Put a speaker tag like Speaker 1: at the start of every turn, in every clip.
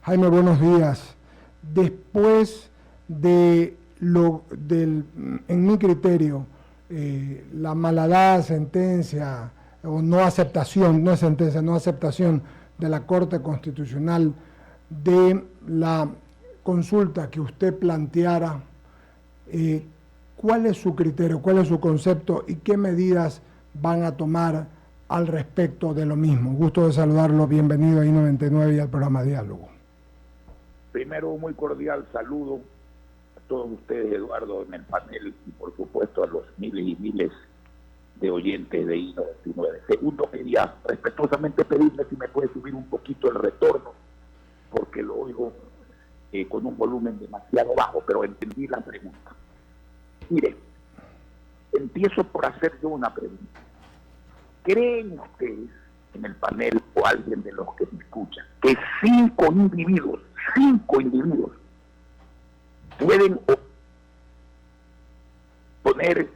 Speaker 1: Jaime, buenos días. Después en mi criterio, la malhadada sentencia o no aceptación, no es sentencia, no aceptación de la Corte Constitucional de la consulta que usted planteara, ¿cuál es su criterio, cuál es su concepto y qué medidas van a tomar al respecto de lo mismo? Gusto de saludarlo, bienvenido a I99 y al programa Diálogo.
Speaker 2: Primero, un muy cordial saludo a todos ustedes, Eduardo, en el panel, y por supuesto a los miles y miles de oyentes de I99. Segundo, quería respetuosamente pedirle si me puede subir un poquito el retorno, porque lo oigo con un volumen demasiado bajo, pero entendí la pregunta. Mire, empiezo por hacer yo una pregunta. ¿Creen ustedes en el panel o alguien de los que me escuchan que cinco individuos pueden poner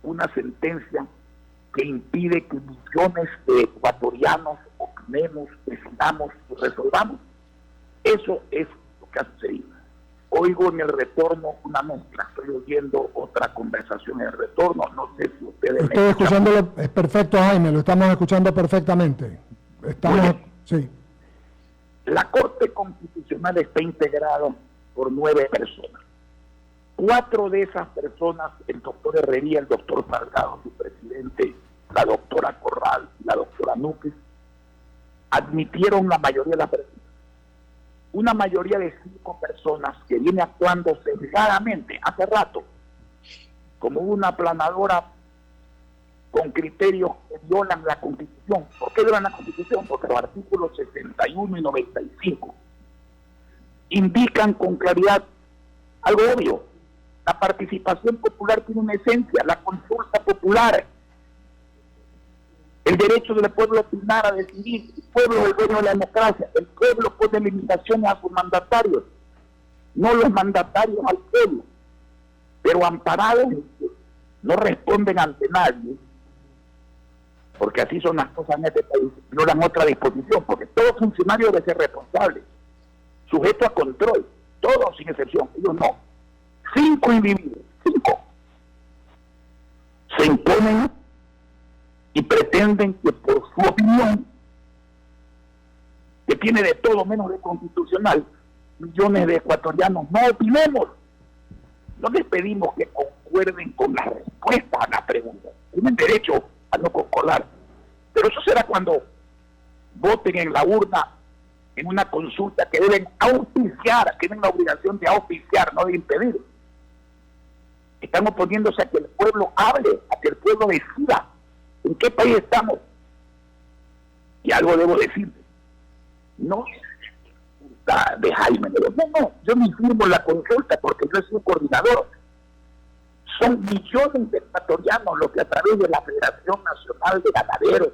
Speaker 2: una sentencia que impide que millones de ecuatorianos opinemos, decidamos y resolvamos? Eso es lo que ha sucedido. Oigo en el retorno una mezcla, estoy oyendo otra conversación en el retorno, no sé si ustedes...
Speaker 1: Estoy escuchándolo, es perfecto, Jaime, lo estamos escuchando perfectamente. Sí.
Speaker 2: La Corte Constitucional está integrada por 9 personas. 4 de esas personas, el doctor Herrería, el doctor Salgado, su presidente, la doctora Corral, la doctora Núñez, admitieron la mayoría de las personas. Una mayoría de 5 personas que viene actuando sesgadamente hace rato, como una aplanadora con criterios que violan la Constitución. ¿Por qué violan la Constitución? Porque los artículos 61 y 95 indican con claridad algo obvio. La participación popular tiene una esencia, la consulta popular, el derecho del pueblo a opinar, a decidir. El pueblo es el dueño de la democracia. El pueblo pone limitaciones a sus mandatarios, no los mandatarios al pueblo. Pero amparados no responden ante nadie, porque así son las cosas en este país, no dan otra disposición, porque todo funcionario debe ser responsable, sujeto a control, todos sin excepción. Ellos no. 5 individuos, 5, se imponen y pretenden que por su opinión, que tiene de todo menos de constitucional, millones de ecuatorianos no opinemos. No les pedimos que concuerden con la respuesta a la pregunta. Tienen derecho a no concordar. Pero eso será cuando voten en la urna en una consulta que deben auspiciar, tienen la obligación de auspiciar, no de impedir. Están oponiéndose a que el pueblo hable, a que el pueblo decida en qué país estamos. Y algo debo decir, no de Jaime, no, yo me firmo la consulta porque yo soy coordinador. Son millones de ecuatorianos los que a través de la Federación Nacional de Ganaderos,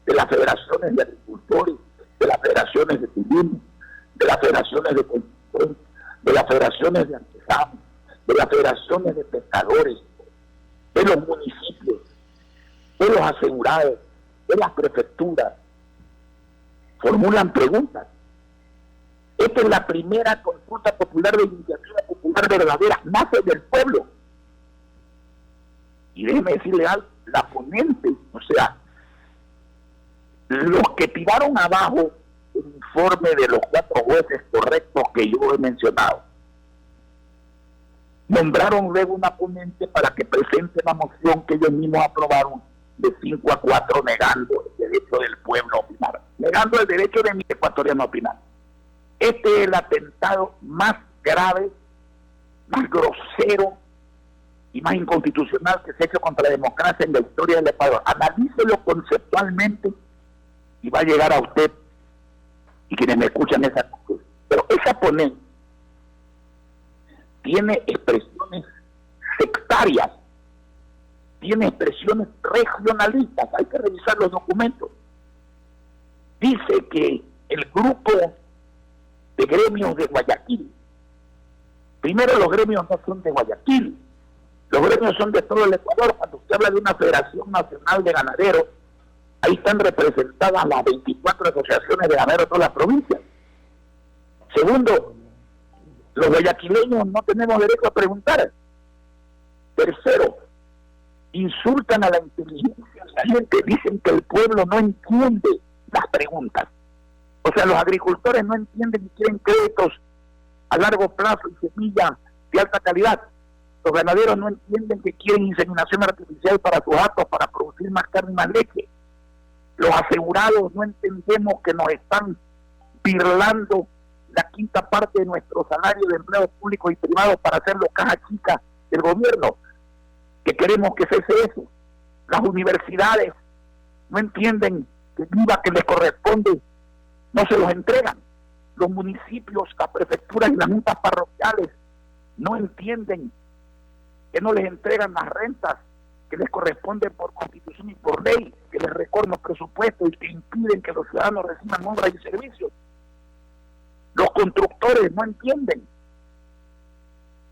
Speaker 2: de las federaciones de agricultores, de las federaciones de turismo, de las federaciones de construcción, de las federaciones de artesanos, de las federaciones de pescadores, de los municipios, de los asegurados, de las prefecturas, formulan preguntas. Esta es la primera consulta popular de iniciativa popular verdadera, nace del pueblo. Y déjeme decirle algo, la ponente, o sea, los que tiraron abajo el informe de los 4 jueces correctos que yo he mencionado, nombraron luego una ponente para que presente la moción que ellos mismos aprobaron de 5-4, negando el derecho del pueblo a opinar, negando el derecho de mi ecuatoriano a opinar. Este es el atentado más grave, más grosero y más inconstitucional que se ha hecho contra la democracia en la historia del Ecuador. Analícelo conceptualmente y va a llegar a usted y quienes me escuchan esa cosa. Pero esa ponente tiene expresiones sectarias, tiene expresiones regionalistas, hay que revisar los documentos. Dice que el grupo de gremios de Guayaquil, primero los gremios no son de Guayaquil, los gremios son de todo el Ecuador. Cuando usted habla de una Federación Nacional de Ganaderos, ahí están representadas las 24 asociaciones de ganaderos de todas las provincias. Segundo, los guayaquileños no tenemos derecho a preguntar. Tercero, insultan a la inteligencia de la gente, dicen que el pueblo no entiende las preguntas. O sea, los agricultores no entienden y quieren créditos a largo plazo y semillas de alta calidad. Los ganaderos no entienden que quieren inseminación artificial para sus gatos, para producir más carne y más leche. Los asegurados no entendemos que nos están birlando la quinta parte de nuestro salario de empleados públicos y privados para hacerlo caja chica del gobierno, que queremos que cese eso. Las universidades no entienden que el IVA que les corresponde no se los entregan. Los municipios, las prefecturas y las juntas parroquiales no entienden que no les entregan las rentas que les corresponden por constitución y por ley, que les recortan los presupuestos y que impiden que los ciudadanos reciban obras y servicios. Los constructores no entienden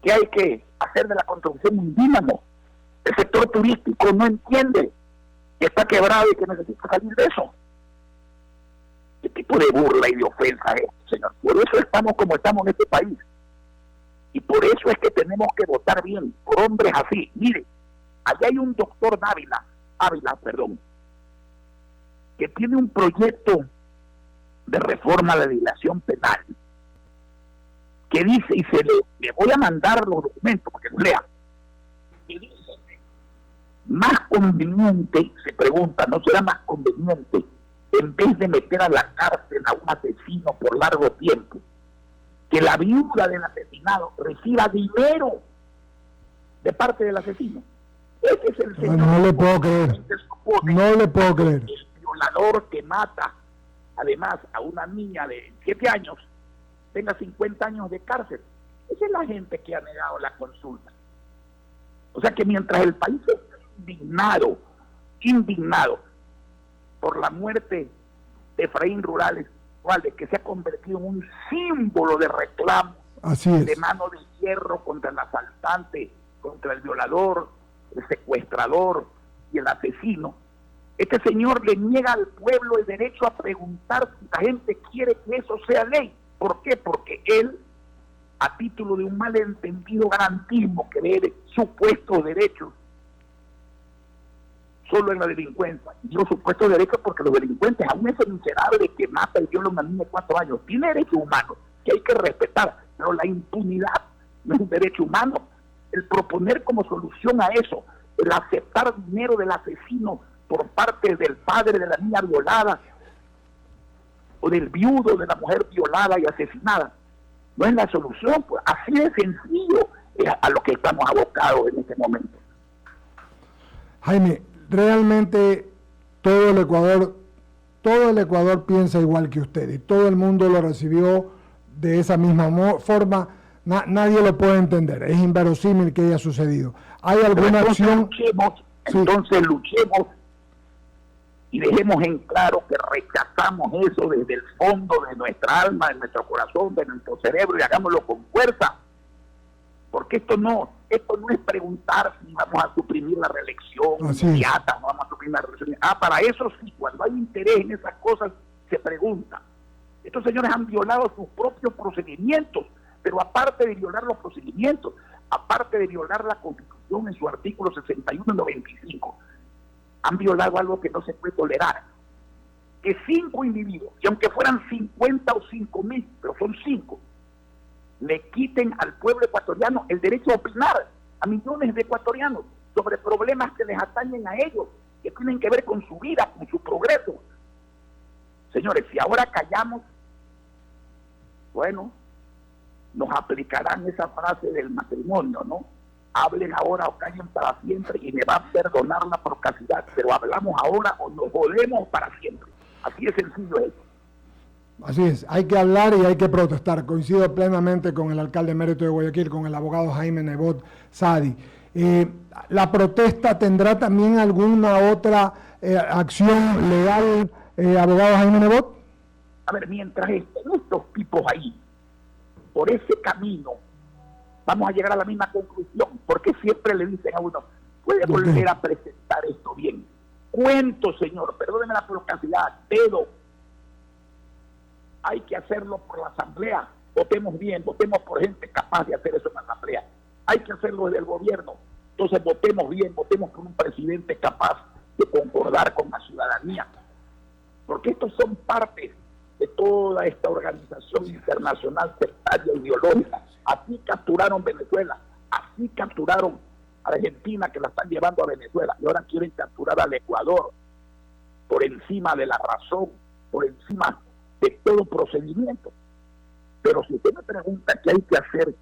Speaker 2: que hay que hacer de la construcción un dínamo. El sector turístico no entiende que está quebrado y que necesita salir de eso. ¿Qué tipo de burla y de ofensa es esto, señor? Por eso estamos como estamos en este país. Y por eso es que tenemos que votar bien, por hombres así. Mire, allá hay un doctor Ávila, que tiene un proyecto de reforma de legislación penal, que dice, y le voy a mandar los documentos para que lo lea, que dice, más conveniente, se pregunta, ¿no será más conveniente, en vez de meter a la cárcel a un asesino por largo tiempo, que la viuda del asesinado reciba dinero de parte del asesino? Ese es el señor.
Speaker 1: No le puedo creer. No le puedo creer.
Speaker 2: El violador que mata, además, a una niña de 7 años, tenga 50 años de cárcel. Esa es la gente que ha negado la consulta. O sea que mientras el país está indignado por la muerte de Efraín Rurales, que se ha convertido en un símbolo de reclamo, de mano de hierro contra el asaltante, contra el violador, el secuestrador y el asesino, este señor le niega al pueblo el derecho a preguntar si la gente quiere que eso sea ley. ¿Por qué? Porque él, a título de un malentendido garantismo que ve supuestos derechos solo en la delincuencia, y los supuestos derechos porque los delincuentes, aún ese miserable que mata y viola a una niña de 4 años, tiene derechos humanos que hay que respetar, pero la impunidad no es un derecho humano. El proponer como solución a eso, el aceptar dinero del asesino por parte del padre de la niña violada o del viudo de la mujer violada y asesinada, no es la solución. Pues así de sencillo es a lo que estamos abocados en este momento.
Speaker 1: Jaime, realmente todo el Ecuador piensa igual que usted y todo el mundo lo recibió de esa misma forma. Nadie lo puede entender, es inverosímil que haya sucedido. ¿Hay alguna acción?
Speaker 2: Entonces luchemos y dejemos en claro que rechazamos eso desde el fondo de nuestra alma, de nuestro corazón, de nuestro cerebro, y hagámoslo con fuerza. Porque esto no es preguntar si vamos a suprimir la reelección inmediata, no vamos a suprimir la reelección. Para eso sí, cuando hay interés en esas cosas, se pregunta. Estos señores han violado sus propios procedimientos, pero aparte de violar los procedimientos, aparte de violar la Constitución en su artículo 61 y 95, han violado algo que no se puede tolerar. Que 5 individuos, y aunque fueran 50 o 5,000, pero son 5, le quiten al pueblo ecuatoriano el derecho a opinar, a millones de ecuatorianos, sobre problemas que les atañen a ellos, que tienen que ver con su vida, con su progreso. Señores, si ahora callamos, bueno, nos aplicarán esa frase del matrimonio, ¿no? Hablen ahora o callen para siempre y me va a perdonar la procacidad, pero hablamos ahora o nos jodemos para siempre. Así de sencillo es.
Speaker 1: Así es, hay que hablar y hay que protestar. Coincido plenamente con el alcalde emérito de Guayaquil, con el abogado Jaime Nebot Sadi. ¿La protesta tendrá también alguna otra acción legal, abogado Jaime Nebot?
Speaker 2: A ver, mientras estén estos tipos ahí, por ese camino, vamos a llegar a la misma conclusión, porque siempre le dicen a uno, puede volver a presentar esto bien. Cuento, señor, perdóneme la procacidad, pero hay que hacerlo por la asamblea, votemos bien, votemos por gente capaz de hacer eso en la asamblea. Hay que hacerlo desde el gobierno. Entonces votemos bien, votemos por un presidente capaz de concordar con la ciudadanía. Porque estos son partes de toda esta organización internacional sectaria ideológica. Así capturaron Venezuela, así capturaron a Argentina, que la están llevando a Venezuela, y ahora quieren capturar al Ecuador por encima de la razón, por encima de todo procedimiento. Pero si usted me pregunta qué hay que hacer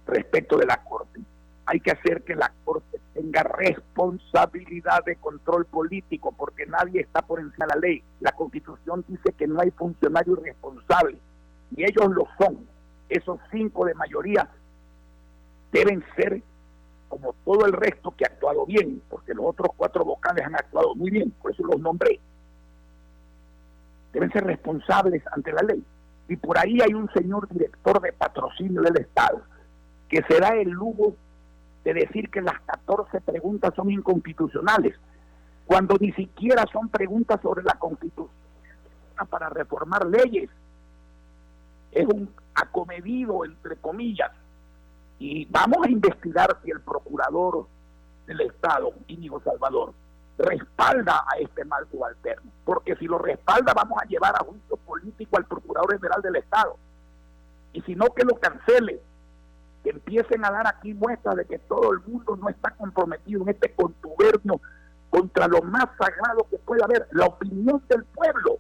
Speaker 2: respecto de la Corte, hay que hacer que la Corte tenga responsabilidad de control político, porque nadie está por encima de la ley. La Constitución dice que no hay funcionario irresponsable, y ellos lo son. Esos 5 de mayoría deben ser como todo el resto que ha actuado bien, porque los otros 4 vocales han actuado muy bien, por eso los nombré. Deben ser responsables ante la ley. Y por ahí hay un señor director de patrocinio del Estado que se da el lujo de decir que las 14 preguntas son inconstitucionales, cuando ni siquiera son preguntas sobre la Constitución para reformar leyes. Es un acomedido, entre comillas, y vamos a investigar si el procurador del Estado, Íñigo Salvador, respalda a este mal subalterno, porque si lo respalda vamos a llevar a juicio político al Procurador General del Estado, y si no, que lo cancele, que empiecen a dar aquí muestras de que todo el mundo no está comprometido en este contubernio contra lo más sagrado que puede haber, la opinión del pueblo.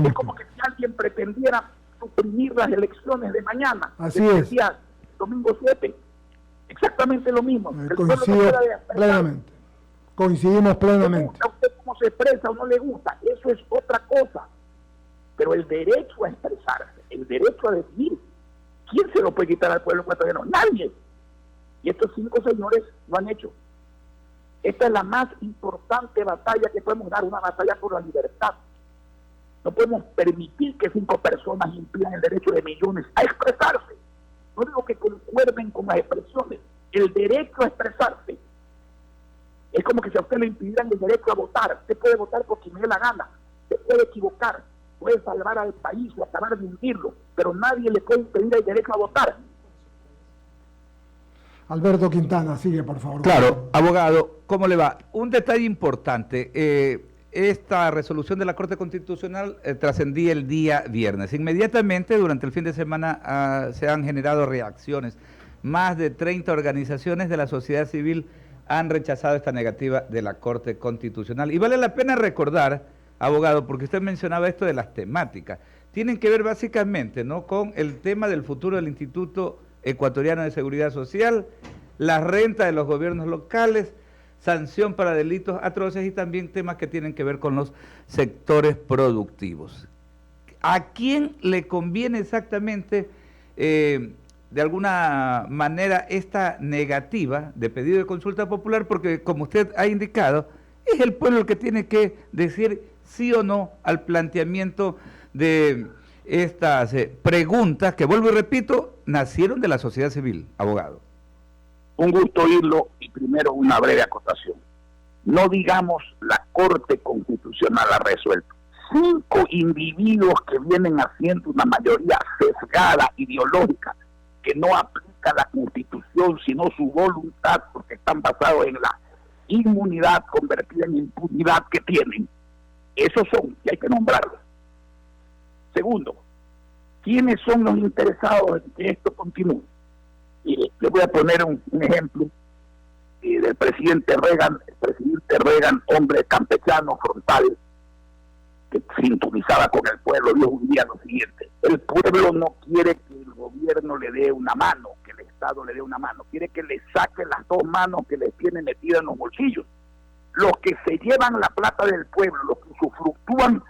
Speaker 2: Es como que si alguien pretendiera suprimir las elecciones de mañana.
Speaker 1: Así es.
Speaker 2: Decía, domingo 7, exactamente lo mismo.
Speaker 1: Coincidimos plenamente.
Speaker 2: A usted cómo se expresa o no le gusta, eso es otra cosa. Pero el derecho a expresarse, el derecho a decidir, ¿quién se lo puede quitar al pueblo ecuatoriano? Nadie. Y estos 5 señores lo han hecho. Esta es la más importante batalla que podemos dar, una batalla por la libertad. No podemos permitir que 5 personas impidan el derecho de millones a expresarse. No digo que concuerden con las expresiones, el derecho a expresarse. Es como que si a usted le impidieran el derecho a votar. Usted puede votar por quien le dé la gana, se puede equivocar, puede salvar al país o acabar de hundirlo, pero nadie le puede impedir el derecho a votar.
Speaker 1: Alberto Quintana, sigue por favor.
Speaker 3: Claro, abogado, ¿cómo le va? Un detalle importante, esta resolución de la Corte Constitucional trascendía el día viernes. Inmediatamente, durante el fin de semana, se han generado reacciones. Más de 30 organizaciones de la sociedad civil han rechazado esta negativa de la Corte Constitucional. Y vale la pena recordar, abogado, porque usted mencionaba esto de las temáticas. Tienen que ver básicamente, ¿no?, con el tema del futuro del Instituto Ecuatoriano de Seguridad Social, la renta de los gobiernos locales, sanción para delitos atroces y también temas que tienen que ver con los sectores productivos. ¿A quién le conviene exactamente, de alguna manera, esta negativa de pedido de consulta popular? Porque, como usted ha indicado, es el pueblo el que tiene que decir sí o no al planteamiento de estas preguntas que, vuelvo y repito, nacieron de la sociedad civil, abogado.
Speaker 2: Un gusto oírlo, y primero una breve acotación. No digamos la Corte Constitucional ha resuelto. 5 individuos que vienen haciendo una mayoría sesgada, ideológica, que no aplica la Constitución sino su voluntad, porque están basados en la inmunidad convertida en impunidad que tienen. Esos son, y hay que nombrarlos. Segundo, ¿quiénes son los interesados en que esto continúe? Y le voy a poner un ejemplo del presidente Reagan. El presidente Reagan, hombre campechano, frontal, que sintonizaba con el pueblo, dijo un día lo siguiente: el pueblo no quiere que el gobierno le dé una mano, que el Estado le dé una mano, quiere que le saque las 2 manos que les tiene metidas en los bolsillos. Los que se llevan la plata del pueblo, los que usufructúan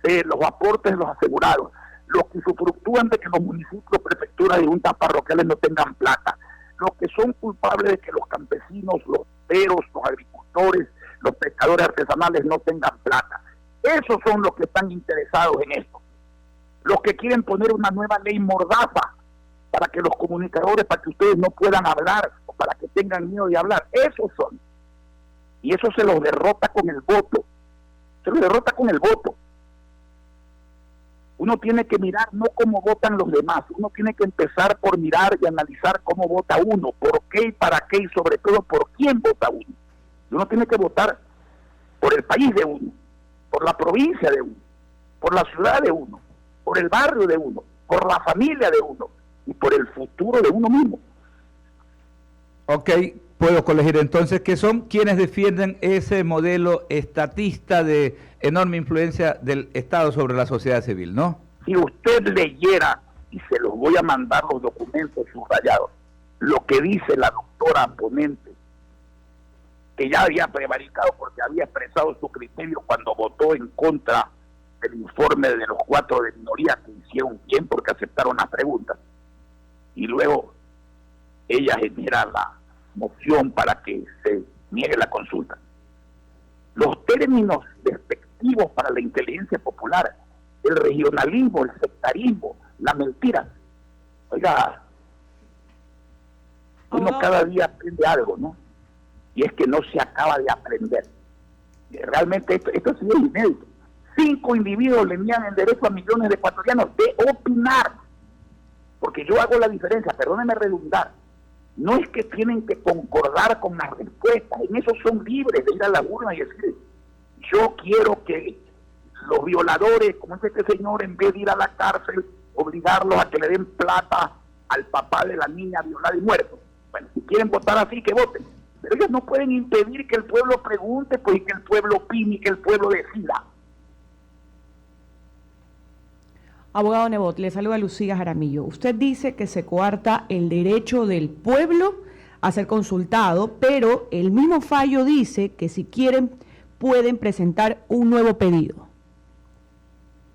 Speaker 2: los aportes de los asegurados, los que usufructúan de que los municipios, prefecturas y juntas parroquiales no tengan plata, los que son culpables de que los campesinos, los peros, los agricultores, los pescadores artesanales no tengan plata. Esos son los que están interesados en esto. Los que quieren poner una nueva ley mordaza para que los comunicadores, para que ustedes no puedan hablar, o para que tengan miedo de hablar, esos son. Y eso se los derrota con el voto. Se los derrota con el voto. Uno tiene que mirar no cómo votan los demás, uno tiene que empezar por mirar y analizar cómo vota uno, por qué y para qué, y sobre todo por quién vota uno. Y uno tiene que votar por el país de uno, por la provincia de uno, por la ciudad de uno, por el barrio de uno, por la familia de uno y por el futuro de uno mismo.
Speaker 3: Ok, puedo colegir entonces que son quienes defienden ese modelo estatista de enorme influencia del Estado sobre la sociedad civil, ¿no?
Speaker 2: Si usted leyera, y se los voy a mandar los documentos subrayados, lo que dice la doctora ponente, que ya había prevaricado porque había expresado su criterio cuando votó en contra del informe de los 4 de minoría que hicieron bien porque aceptaron las preguntas, y luego ella genera la moción para que se niegue la consulta. Los términos despectivos para la inteligencia popular, el regionalismo, el sectarismo, la mentira. Oiga, uno cada día aprende algo, ¿no? Y es que no se acaba de aprender. Realmente esto sí es inédito. 5 individuos le niegan el derecho a millones de ecuatorianos de opinar. Porque yo hago la diferencia, perdónenme redundar. No es que tienen que concordar con las respuestas, en eso son libres de ir a la urna y decir, yo quiero que los violadores, como es este señor, en vez de ir a la cárcel, obligarlos a que le den plata al papá de la niña violada y muerto. Bueno, si quieren votar así, que voten. Pero ellos no pueden impedir que el pueblo pregunte, pues, y que el pueblo opine y que el pueblo decida.
Speaker 4: Abogado Nebot, le saluda Lucía Jaramillo. Usted dice que se coarta el derecho del pueblo a ser consultado, pero el mismo fallo dice que si quieren pueden presentar un nuevo pedido.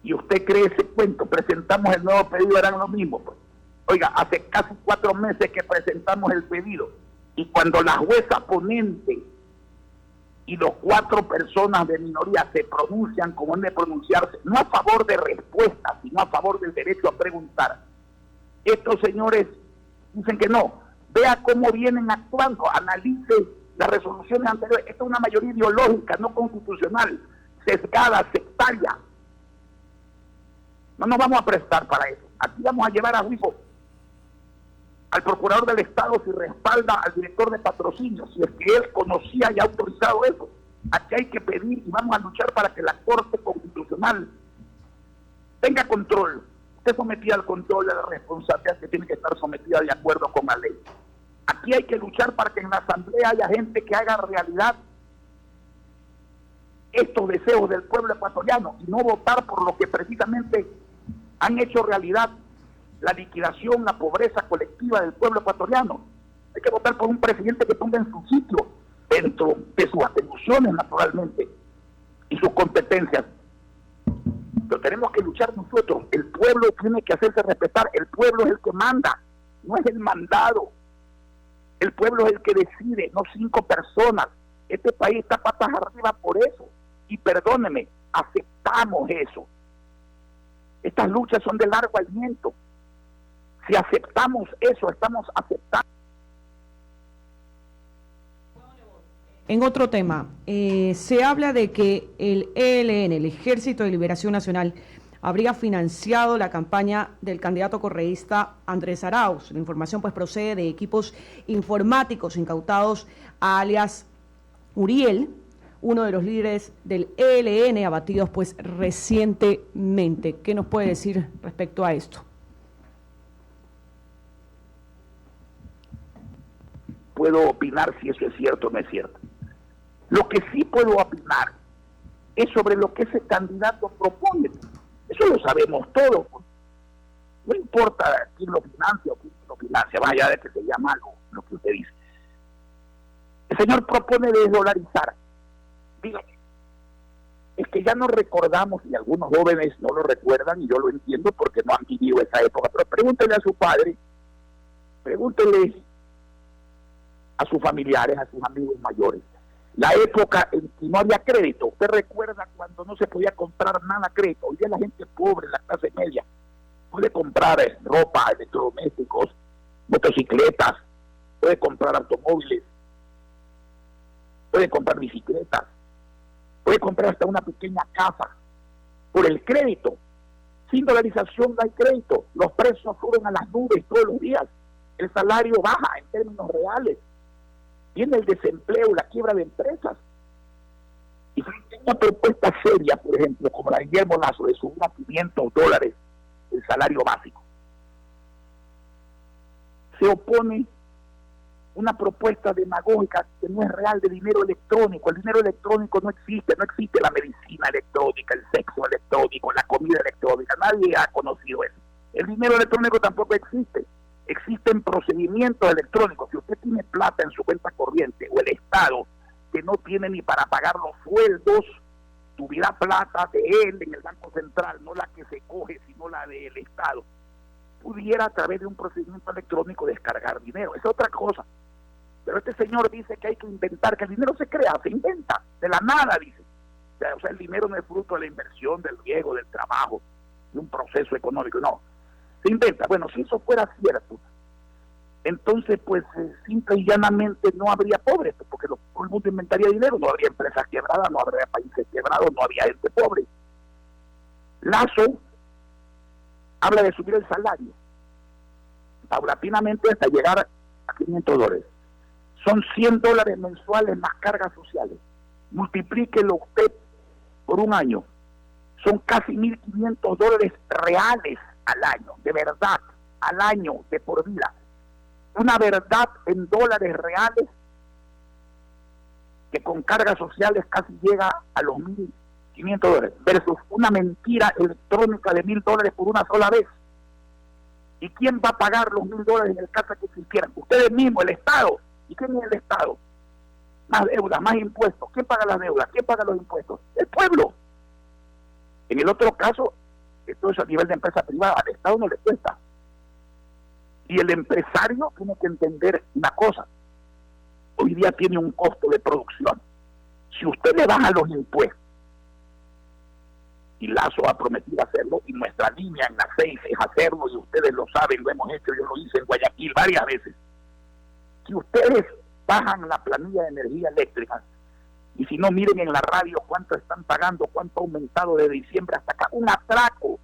Speaker 2: ¿Y usted cree ese cuento? Presentamos el nuevo pedido, eran lo mismo. Pues. Oiga, hace casi 4 meses que presentamos el pedido, y cuando la jueza ponente y los 4 personas de minoría se pronuncian como han de pronunciarse, no a favor de respuestas, sino a favor del derecho a preguntar. Estos señores dicen que no. Vea cómo vienen actuando, analice las resoluciones anteriores. Esta es una mayoría ideológica, no constitucional, sesgada, sectaria. No nos vamos a prestar para eso. Aquí vamos a llevar a juicio al procurador del Estado si respalda al director de patrocinio, si es que él conocía y ha autorizado eso. Aquí hay que pedir y vamos a luchar para que la Corte Constitucional tenga control, esté sometida al control de la responsabilidad que tiene que estar sometida de acuerdo con la ley. Aquí hay que luchar para que en la Asamblea haya gente que haga realidad estos deseos del pueblo ecuatoriano y no votar por lo que precisamente han hecho realidad, la liquidación, la pobreza colectiva del pueblo ecuatoriano. Hay que votar por un presidente que ponga en su sitio, dentro de sus atribuciones naturalmente y sus competencias. Pero tenemos que luchar nosotros. El pueblo tiene que hacerse respetar. El pueblo es el que manda, no es el mandado. El pueblo es el que decide, no 5 personas. Este país está patas arriba por eso. Y perdóneme, aceptamos eso. Estas luchas son de largo aliento. Si aceptamos eso, estamos aceptando.
Speaker 4: En otro tema, se habla de que el ELN, el Ejército de Liberación Nacional, habría financiado la campaña del candidato correísta Andrés Arauz. La información pues procede de equipos informáticos incautados a alias Uriel, uno de los líderes del ELN, abatidos pues recientemente. ¿Qué nos puede decir respecto a esto?
Speaker 2: Puedo opinar si eso es cierto o no es cierto. Lo que sí puedo opinar es sobre lo que ese candidato propone. Eso lo sabemos todos. No importa quién lo financia o quién lo financia, más allá de que se llama lo que usted dice. El señor propone desdolarizar. Dígame, es que ya no recordamos, y algunos jóvenes no lo recuerdan, y yo lo entiendo porque no han vivido esa época, pero pregúntele a su padre, pregúntele a sus familiares, a sus amigos mayores, la época en que no había crédito. Usted recuerda cuando no se podía comprar nada a crédito. Hoy día la gente pobre, la clase media, puede comprar ropa, electrodomésticos, motocicletas, puede comprar automóviles, puede comprar bicicletas, puede comprar hasta una pequeña casa por el crédito. Sin dolarización no hay crédito, los precios suben a las nubes todos los días, el salario baja en términos reales, viene el desempleo, la quiebra de empresas. Y frente a una propuesta seria, por ejemplo, como la de Guillermo Lasso, de subir a $500 el salario básico, se opone una propuesta demagógica que no es real de dinero electrónico. El dinero electrónico no existe la medicina electrónica, el sexo electrónico, la comida electrónica, nadie ha conocido eso. El dinero electrónico tampoco existe. Existen procedimientos electrónicos. Si usted tiene plata en su cuenta corriente, o el Estado, que no tiene ni para pagar los sueldos, tuviera plata de él en el Banco Central, no la que se coge, sino la del Estado, pudiera a través de un procedimiento electrónico descargar dinero. Es otra cosa. Pero este señor dice que hay que inventar, que el dinero se crea, se inventa, de la nada, dice. O sea, el dinero no es fruto de la inversión, del riesgo, del trabajo, de un proceso económico, no. Se inventa. Bueno, si eso fuera cierto, entonces, pues, simple y llanamente no habría pobres, porque todo el mundo inventaría dinero, no habría empresas quebradas, no habría países quebrados, no habría gente pobre. Lasso habla de subir el salario paulatinamente hasta llegar a $500. Son $100 mensuales más cargas sociales. Multiplíquelo usted por un año. Son casi $1.500 reales al año, de verdad, al año, de por vida. Una verdad en dólares reales que con cargas sociales casi llega a los $1.500, versus una mentira electrónica de $1.000 por una sola vez. ¿Y quién va a pagar los $1.000 en el caso que existieran? Ustedes mismos, el Estado. ¿Y quién es el Estado? Más deudas, más impuestos. ¿Quién paga las deudas? ¿Quién paga los impuestos? El pueblo. En el otro caso, esto es a nivel de empresa privada, al Estado no le cuesta. Y el empresario tiene que entender una cosa. Hoy día tiene un costo de producción. Si usted le baja los impuestos, y Lasso ha prometido hacerlo, y nuestra línea en la 6 es hacerlo, y ustedes lo saben, lo hemos hecho, yo lo hice en Guayaquil varias veces. Si ustedes bajan la planilla de energía eléctrica, y si no, miren en la radio cuánto están pagando, cuánto ha aumentado de diciembre hasta acá, un atraco.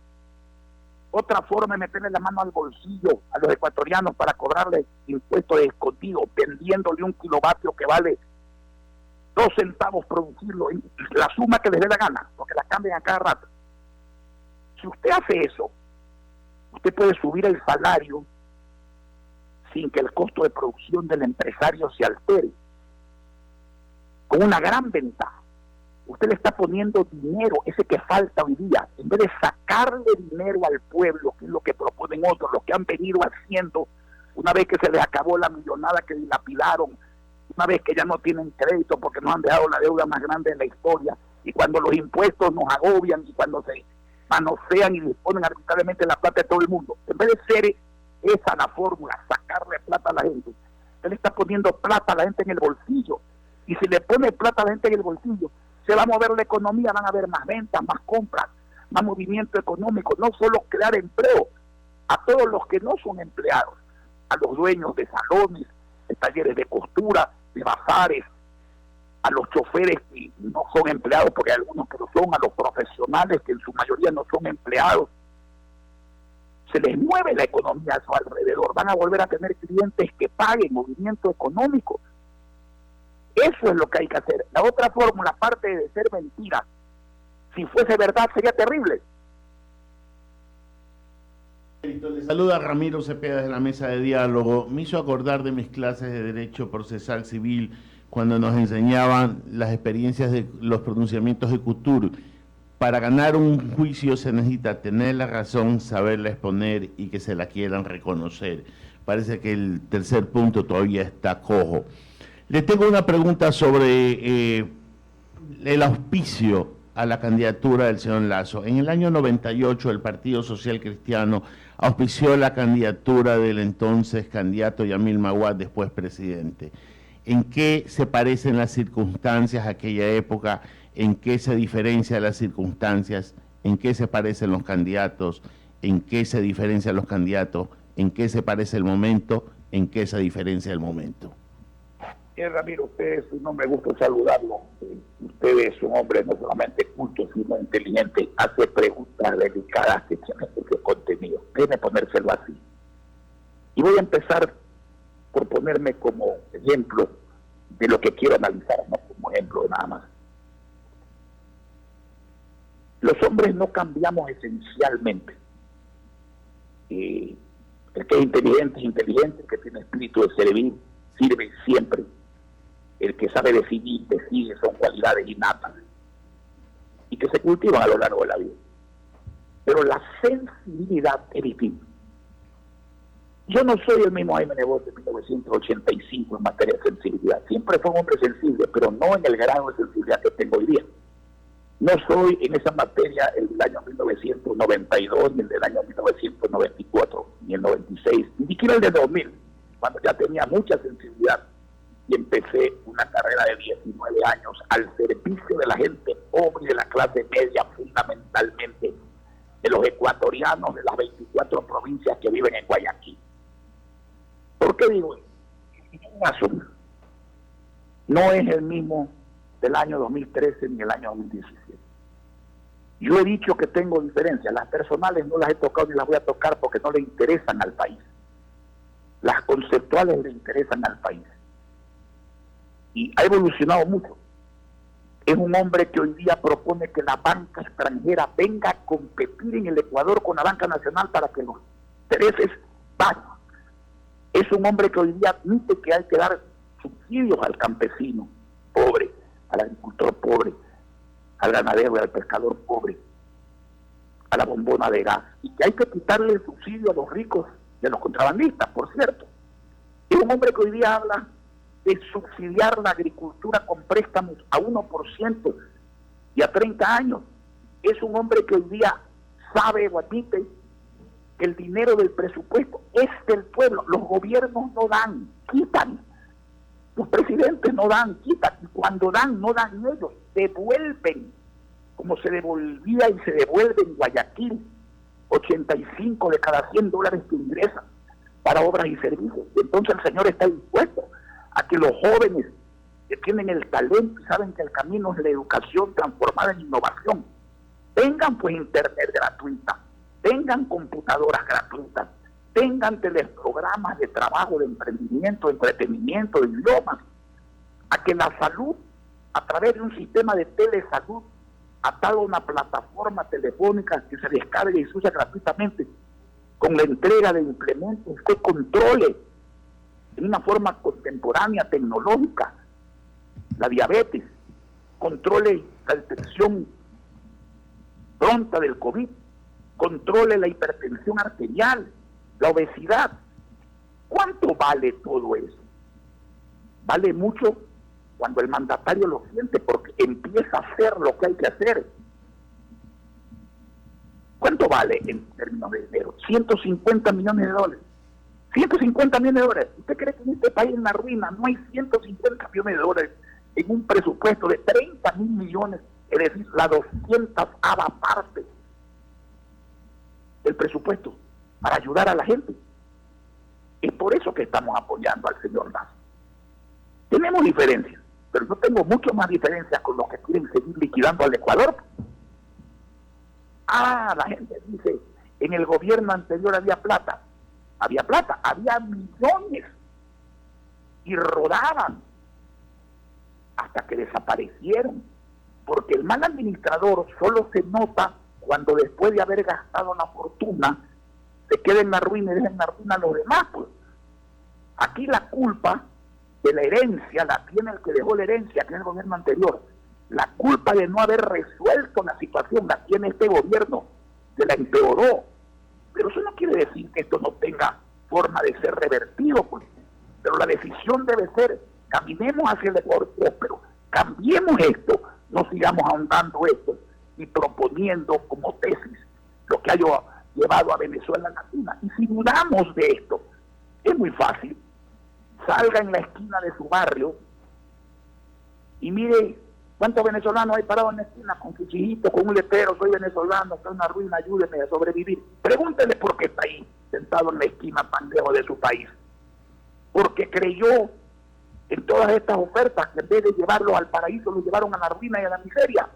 Speaker 2: Otra forma de meterle la mano al bolsillo a los ecuatorianos para cobrarles impuestos de escondido, vendiéndole un kilovatio que vale 2 centavos producirlo, la suma que les dé la gana, porque la cambian a cada rato. Si usted hace eso, usted puede subir el salario sin que el costo de producción del empresario se altere, con una gran ventaja. Usted le está poniendo dinero, ese que falta hoy día, en vez de sacarle dinero al pueblo, que es lo que proponen otros, los que han venido haciendo, una vez que se les acabó la millonada que dilapidaron, una vez que ya no tienen crédito porque nos han dejado la deuda más grande de la historia, y cuando los impuestos nos agobian y cuando se manosean y disponen arbitrariamente la plata de todo el mundo, en vez de ser esa la fórmula, sacarle plata a la gente, usted le está poniendo plata a la gente en el bolsillo, y si le pone plata a la gente en el bolsillo, se va a mover la economía, van a haber más ventas, más compras, más movimiento económico, no solo crear empleo a todos los que no son empleados, a los dueños de salones, de talleres de costura, de bazares, a los choferes que no son empleados, porque hay algunos que lo son, a los profesionales que en su mayoría no son empleados. Se les mueve la economía a su alrededor, van a volver a tener clientes que paguen, movimiento económico. Eso es lo que hay que hacer. La otra fórmula, aparte de ser mentira, si fuese verdad, sería terrible.
Speaker 5: Le saluda Ramiro Cepeda de la mesa de diálogo. Me hizo acordar de mis clases de Derecho Procesal Civil cuando nos enseñaban las experiencias de los pronunciamientos de Couture. Para ganar un juicio se necesita tener la razón, saberla exponer y que se la quieran reconocer. Parece que el tercer punto todavía está cojo. Le tengo una pregunta sobre el auspicio a la candidatura del señor Lasso. En el año 98 el Partido Social Cristiano auspició la candidatura del entonces candidato Yamil Maguad, después presidente. ¿En qué se parecen las circunstancias a aquella época? ¿En qué se diferencian las circunstancias? ¿En qué se parecen los candidatos? ¿En qué se diferencian los candidatos? ¿En qué se parece el momento? ¿En qué se diferencia el momento?
Speaker 2: Ramiro, ustedes, no me gusta saludarlo. Usted es un hombre no solamente culto, sino inteligente. Hace preguntas delicadas que tienen ese contenido. Déjeme ponérselo así. Y voy a empezar por ponerme como ejemplo de lo que quiero analizar, no como ejemplo nada más. Los hombres no cambiamos esencialmente. El que es inteligente, el que tiene espíritu de servir, sirve siempre. El que sabe decidir, decide, son cualidades innatas y que se cultivan a lo largo de la vida. Pero la sensibilidad es distinta. Yo no soy el mismo Jaime Nebot de 1985 en materia de sensibilidad. Siempre fue un hombre sensible, pero no en el grado de sensibilidad que tengo hoy día. No soy en esa materia el del año 1992, ni el del año 1994, ni el 96, ni siquiera el de 2000, cuando ya tenía mucha sensibilidad y empecé una carrera de 19 años al servicio de la gente pobre y de la clase media, fundamentalmente de los ecuatorianos de las 24 provincias que viven en Guayaquil. ¿Por qué digo eso? No es el mismo del año 2013 ni el año 2017. Yo he dicho que tengo diferencias. Las personales no las he tocado ni las voy a tocar porque no le interesan al país. Las conceptuales le interesan al país. Y ha evolucionado mucho. Es un hombre que hoy día propone que la banca extranjera venga a competir en el Ecuador con la banca nacional para que los intereses vayan. Es un hombre que hoy día admite que hay que dar subsidios al campesino pobre, al agricultor pobre, al ganadero y al pescador pobre, a la bombona de gas, y que hay que quitarle el subsidio a los ricos y a los contrabandistas, por cierto. Es un hombre que hoy día habla de subsidiar la agricultura con préstamos a 1% y a 30 años. Es un hombre que hoy día sabe o admite que el dinero del presupuesto es del pueblo. Los gobiernos no dan, quitan. Los presidentes no dan, quitan. Y cuando dan, no dan ellos, devuelven, como se devolvía y se devuelve en Guayaquil, 85 de cada $100 que ingresan para obras y servicios. Y entonces el señor está dispuesto a que los jóvenes que tienen el talento y saben que el camino es la educación transformada en innovación, tengan pues internet gratuita, tengan computadoras gratuitas, tengan teleprogramas de trabajo, de emprendimiento, de entretenimiento, de idiomas, a que la salud, a través de un sistema de telesalud, atado a una plataforma telefónica que se descargue y se usa gratuitamente, con la entrega de implementos, que controle de una forma contemporánea, tecnológica, la diabetes, controle la detección pronta del COVID, controle la hipertensión arterial, la obesidad. ¿Cuánto vale todo eso? Vale mucho cuando el mandatario lo siente porque empieza a hacer lo que hay que hacer. ¿Cuánto vale en términos de dinero? $150 millones. 150 millones de dólares. ¿Usted cree que en este país, en la ruina, no hay 150 millones de dólares en un presupuesto de 30.000 millones? Es decir, la 200ª parte del presupuesto para ayudar a la gente. Es por eso que estamos apoyando al señor Lazo. Tenemos diferencias, pero yo tengo mucho más diferencias con los que quieren seguir liquidando al Ecuador. La gente dice, en el gobierno anterior había plata, había millones y rodaban hasta que desaparecieron, porque el mal administrador solo se nota cuando después de haber gastado una fortuna se queda en la ruina y deja en la ruina a los demás. Pues aquí la culpa de la herencia la tiene el que dejó la herencia, que es el gobierno anterior. La culpa de no haber resuelto la situación la tiene este gobierno, que la empeoró. Pero eso no quiere decir que esto no tenga forma de ser revertido, pues. Pero la decisión debe ser, caminemos hacia el Ecuador próspero, cambiemos esto, no sigamos ahondando esto y proponiendo como tesis lo que haya llevado a Venezuela latina. Y si dudamos de esto, es muy fácil. Salga en la esquina de su barrio y mire cuántos venezolanos hay parados en la esquina con sus hijitos, con un letrero: soy venezolano, estoy en una ruina, ayúdeme a sobrevivir. Pregúntele por qué está ahí, sentado en la esquina tan lejos de su país. Porque creyó en todas estas ofertas, que en vez de llevarlos al paraíso, los llevaron a la ruina y a la miseria,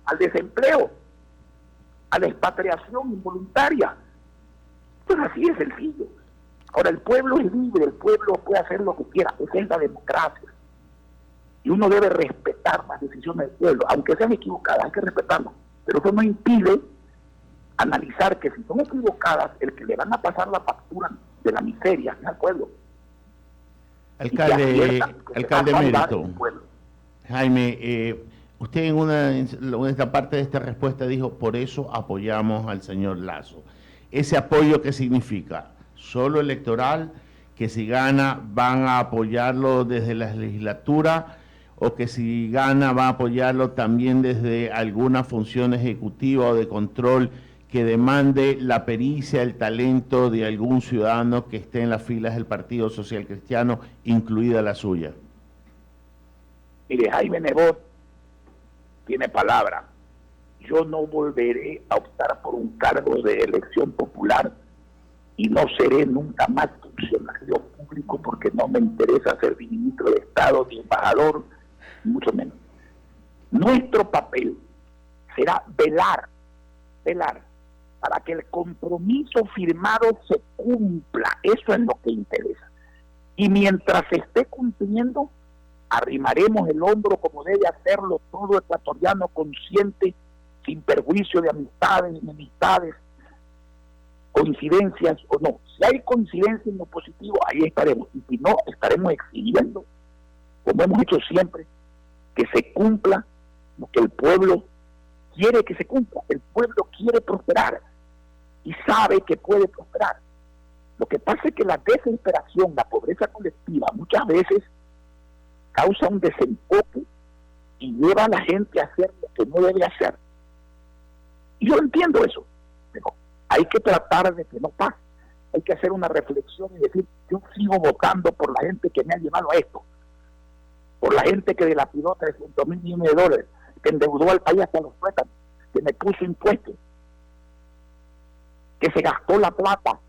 Speaker 2: al desempleo, a la expatriación involuntaria. Entonces así es sencillo. Ahora, el pueblo es libre, el pueblo puede hacer lo que quiera, esa es la democracia. Y uno debe respetar las decisiones del pueblo, aunque sean equivocadas, hay que respetarlas. Pero eso no impide analizar que si son equivocadas, el que le van a pasar la factura de la miseria es al pueblo.
Speaker 5: Alcalde emérito, Jaime, usted en esta parte de esta respuesta dijo, por eso apoyamos al señor Lasso. ¿Ese apoyo qué significa? ¿Solo electoral? ¿Que si gana van a apoyarlo desde la legislatura? ¿O que si gana va a apoyarlo también desde alguna función ejecutiva o de control que demande la pericia, el talento de algún ciudadano que esté en las filas del Partido Social Cristiano, incluida la suya?
Speaker 2: Mire, Jaime Nebot tiene palabra. Yo no volveré a optar por un cargo de elección popular y no seré nunca más funcionario público porque no me interesa ser ni ministro de Estado, ni embajador, ni mucho menos. Nuestro papel será velar para que el compromiso firmado se cumpla. Eso es lo que interesa. Y mientras se esté cumpliendo, arrimaremos el hombro como debe hacerlo todo ecuatoriano consciente, sin perjuicio de amistades, enemistades, coincidencias o no. Si hay coincidencia en lo positivo, ahí estaremos. Y si no, estaremos exigiendo, como hemos hecho siempre, que se cumpla lo que el pueblo quiere que se cumpla. El pueblo quiere prosperar y sabe que puede prosperar. Lo que pasa es que la desesperación, la pobreza colectiva, muchas veces causa un desenfoque y lleva a la gente a hacer lo que no debe hacer. Y yo entiendo eso, pero hay que tratar de que no pase. Hay que hacer una reflexión y decir, yo sigo votando por la gente que me ha llevado a esto, por la gente que dilapidó 300.000 millones de dólares, que endeudó al país hasta los tuétanos, que me puso impuestos, que se gastó la plata,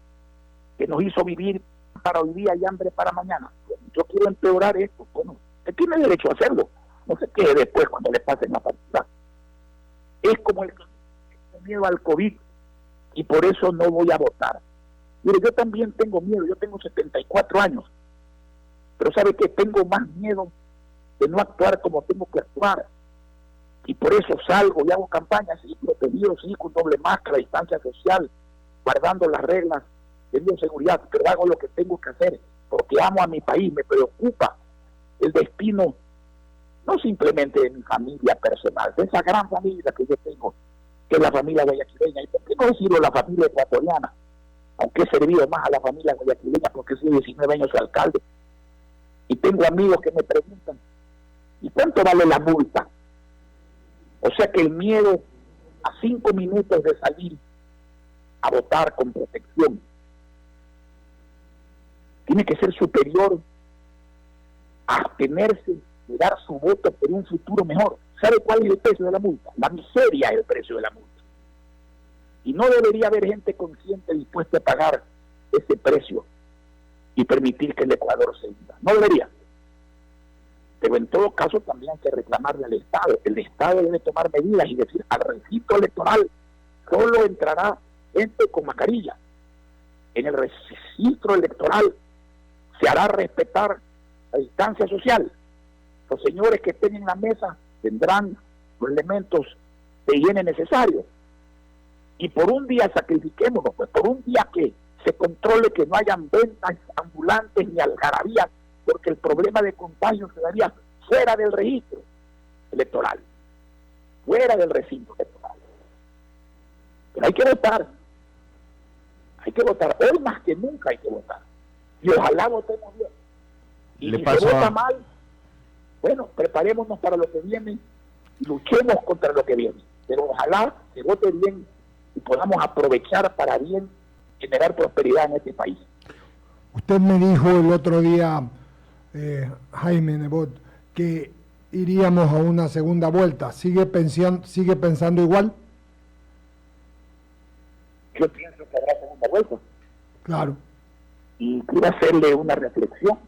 Speaker 2: que nos hizo vivir para hoy día y hambre para mañana. Yo quiero empeorar esto. Bueno, usted tiene derecho a hacerlo. No se quede después cuando le pasen la factura. Es como el miedo al COVID y por eso no voy a votar. Mire, yo también tengo miedo, yo tengo 74 años, pero ¿sabe qué? Tengo más miedo de no actuar como tengo que actuar. Y por eso salgo y hago campañas, sí, protegido, sí, con doble máscara, distancia social, guardando las reglas de bioseguridad, pero hago lo que tengo que hacer, porque amo a mi país, me preocupa el destino, no simplemente de mi familia personal, de esa gran familia que yo tengo, que es la familia guayaquileña, y por qué no decirlo la familia ecuatoriana, aunque he servido más a la familia guayaquileña porque soy 19 años alcalde, y tengo amigos que me preguntan, ¿y cuánto vale la multa? O sea que el miedo a 5 minutos de salir a votar con protección tiene que ser superior a abstenerse de dar su voto por un futuro mejor. ¿Sabe cuál es el precio de la multa? La miseria es el precio de la multa. Y no debería haber gente consciente dispuesta a pagar ese precio y permitir que el Ecuador se hunda. No debería. Pero en todo caso también hay que reclamarle al Estado. El Estado debe tomar medidas y decir, al recinto electoral solo entrará gente con mascarilla. En el registro electoral se hará respetar la distancia social. Los señores que estén en la mesa tendrán los elementos de higiene necesarios. Y por un día sacrifiquémonos, pues por un día que se controle que no hayan ventas ambulantes ni algarabías, porque el problema de contagio se daría fuera del registro electoral, fuera del recinto electoral. Pero hay que votar, hoy más que nunca hay que votar, y ojalá votemos bien. Y si se vota mal, bueno, preparémonos para lo que viene y luchemos contra lo que viene, pero ojalá se vote bien y podamos aprovechar para bien generar prosperidad en este país.
Speaker 1: Usted me dijo el otro día, Jaime Nebot, que iríamos a una segunda vuelta. ¿Sigue pensando igual?
Speaker 2: Yo pienso que habrá segunda vuelta.
Speaker 1: Claro.
Speaker 2: Y quiero hacerle una reflexión.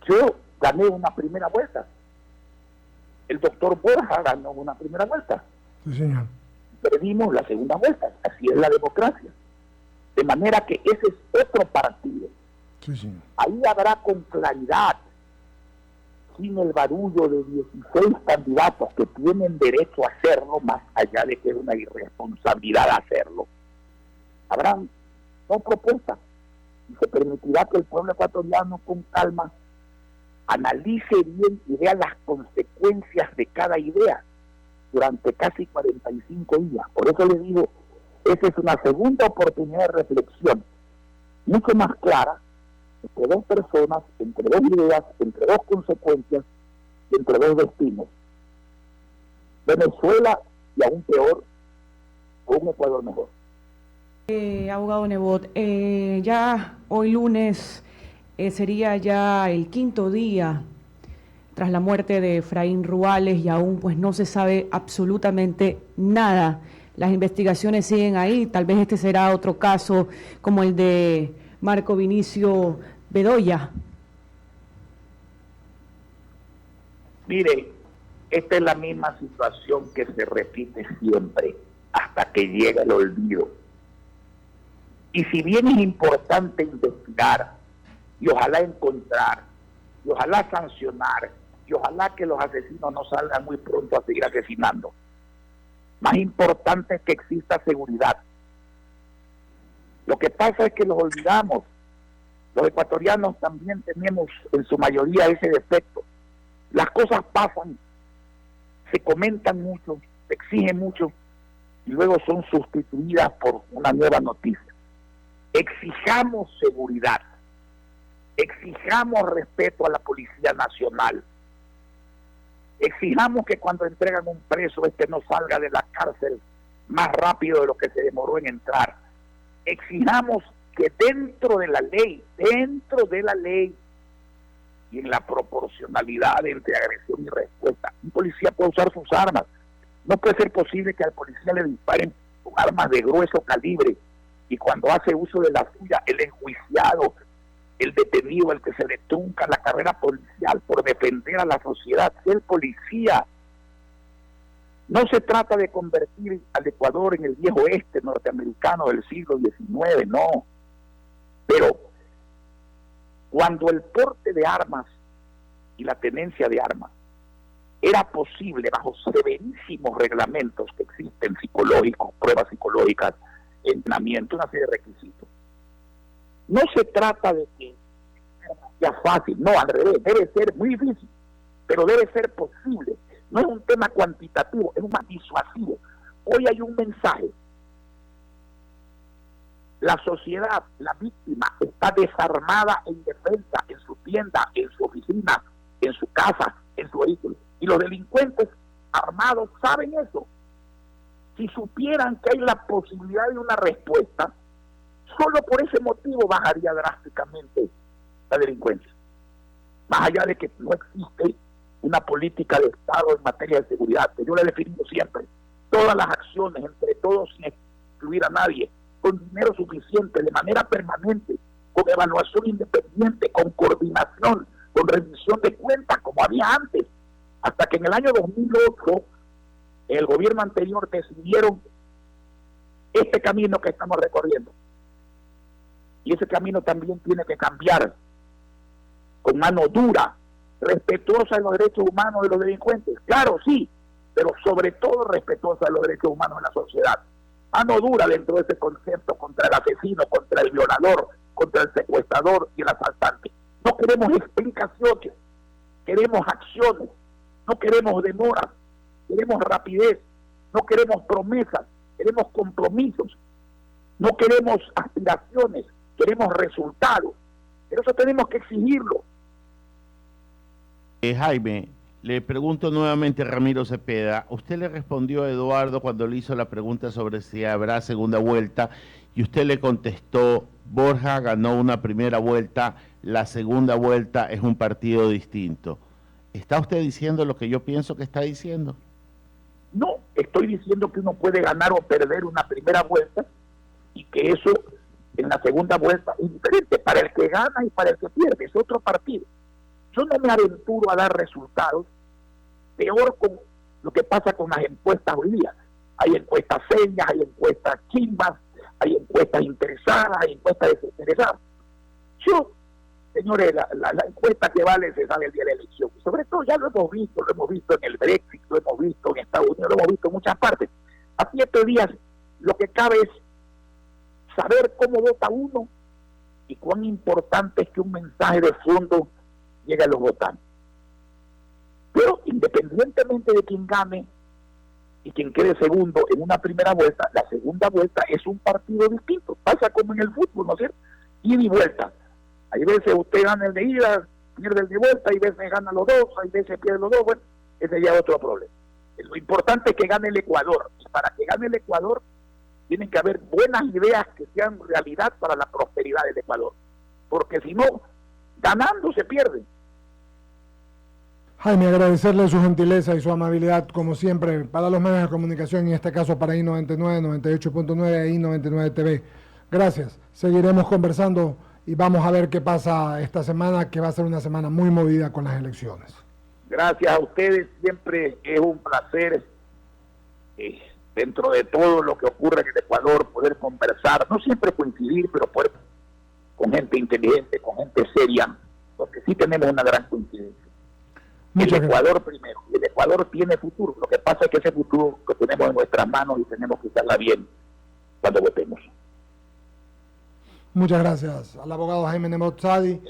Speaker 2: Yo gané una primera vuelta. El doctor Borja ganó una primera vuelta.
Speaker 1: Sí, señor.
Speaker 2: Perdimos la segunda vuelta. Así es la democracia. De manera que ese es otro partido.
Speaker 1: Sí, señor.
Speaker 2: Ahí habrá con claridad, sin el barullo de 16 candidatos que tienen derecho a hacerlo, más allá de que es una irresponsabilidad hacerlo. Habrán dos propuestas y se permitirá que el pueblo ecuatoriano con calma analice bien y vea las consecuencias de cada idea durante casi 45 días. Por eso le digo, esa es una segunda oportunidad de reflexión mucho más clara entre dos personas, entre dos ideas, entre dos consecuencias, entre dos destinos. Venezuela y aún peor, o un Ecuador mejor.
Speaker 4: Abogado Nebot, ya hoy lunes sería ya el 5.º día tras la muerte de Efraín Ruales y aún pues no se sabe absolutamente nada. Las investigaciones siguen ahí, tal vez este será otro caso como el de Marco Vinicio Bedoya.
Speaker 2: Mire, esta es la misma situación que se repite siempre hasta que llega el olvido. Y si bien es importante investigar y ojalá encontrar y ojalá sancionar y ojalá que los asesinos no salgan muy pronto a seguir asesinando, más importante es que exista seguridad. Lo que pasa es que los olvidamos. Los ecuatorianos también tenemos en su mayoría ese defecto. Las cosas pasan, se comentan mucho, se exigen mucho y luego son sustituidas por una nueva noticia. Exijamos seguridad, exijamos respeto a la Policía Nacional, exijamos que cuando entregan un preso no salga de la cárcel más rápido de lo que se demoró en entrar. Exijamos que dentro de la ley y en la proporcionalidad entre agresión y respuesta, un policía puede usar sus armas. No puede ser posible que al policía le disparen con armas de grueso calibre y cuando hace uso de la suya, el enjuiciado, el detenido, el que se le trunca la carrera policial por defender a la sociedad, ser policía. No se trata de convertir al Ecuador en el viejo oeste norteamericano del siglo XIX, no. Pero cuando el porte de armas y la tenencia de armas era posible bajo severísimos reglamentos que existen, psicológicos, pruebas psicológicas, entrenamiento, una serie de requisitos. No se trata de que sea fácil, no, al revés, debe ser muy difícil, pero debe ser posible. No es un tema cuantitativo, es un tema disuasivo. Hoy hay un mensaje. La sociedad, la víctima, está desarmada e indefensa en su tienda, en su oficina, en su casa, en su vehículo. Y los delincuentes armados saben eso. Si supieran que hay la posibilidad de una respuesta, solo por ese motivo bajaría drásticamente la delincuencia. Más allá de que no existe una política de Estado en materia de seguridad, que yo le he definido siempre, todas las acciones, entre todos, sin excluir a nadie, con dinero suficiente, de manera permanente, con evaluación independiente, con coordinación, con rendición de cuentas, como había antes, hasta que en el año 2008, el gobierno anterior decidieron este camino que estamos recorriendo. Y ese camino también tiene que cambiar con mano dura, respetuosa de los derechos humanos de los delincuentes. Claro, sí, pero sobre todo respetuosa de los derechos humanos de la sociedad. Mano dura dentro de ese concepto contra el asesino, contra el violador, contra el secuestrador y el asaltante. No queremos explicaciones, queremos acciones, no queremos demoras, queremos rapidez, no queremos promesas, queremos compromisos, no queremos aspiraciones, queremos resultados. Pero eso tenemos que exigirlo.
Speaker 5: Jaime, le pregunto nuevamente a Ramiro Cepeda. Usted le respondió a Eduardo cuando le hizo la pregunta sobre si habrá segunda vuelta y usted le contestó, Borja ganó una primera vuelta, la segunda vuelta es un partido distinto. ¿Está usted diciendo lo que yo pienso que está diciendo?
Speaker 2: No, estoy diciendo que uno puede ganar o perder una primera vuelta y que eso en la segunda vuelta es diferente para el que gana y para el que pierde, es otro partido. Es Yo no me aventuro a dar resultados, peor con lo que pasa con las encuestas hoy día. Hay encuestas serias, hay encuestas chimbas, hay encuestas interesadas, hay encuestas desinteresadas. Yo, señores, la encuesta que vale se sabe el día de la elección. Sobre todo ya lo hemos visto en el Brexit, lo hemos visto en Estados Unidos, lo hemos visto en muchas partes. A 7 días lo que cabe es saber cómo vota uno y cuán importante es que un mensaje de fondo llegue a los votantes. Pero independientemente de quién gane y quien quede segundo en una primera vuelta, la segunda vuelta es un partido distinto. Pasa como en el fútbol, ¿no es cierto? Ida y vuelta. Hay veces usted gana el de ida, pierde el de vuelta, hay veces gana los dos, hay veces pierde los dos. Bueno, ese ya es otro problema. Lo importante es que gane el Ecuador. Y para que gane el Ecuador, tienen que haber buenas ideas que sean realidad para la prosperidad del Ecuador. Porque si no, ganando se pierde.
Speaker 1: Jaime, agradecerle su gentileza y su amabilidad, como siempre, para los medios de comunicación, en este caso para I99, 98.9 e I99 TV. Gracias. Seguiremos conversando y vamos a ver qué pasa esta semana, que va a ser una semana muy movida con las elecciones.
Speaker 2: Gracias a ustedes, siempre es un placer, dentro de todo lo que ocurre en el Ecuador, poder conversar, no siempre coincidir, pero poder con gente inteligente, con gente seria, porque sí tenemos una gran coincidencia. El Ecuador primero, el Ecuador tiene futuro, lo que pasa es que ese futuro lo tenemos en nuestras manos y tenemos que usarla bien cuando votemos.
Speaker 1: Muchas gracias al abogado Jaime Nemrod Sadi.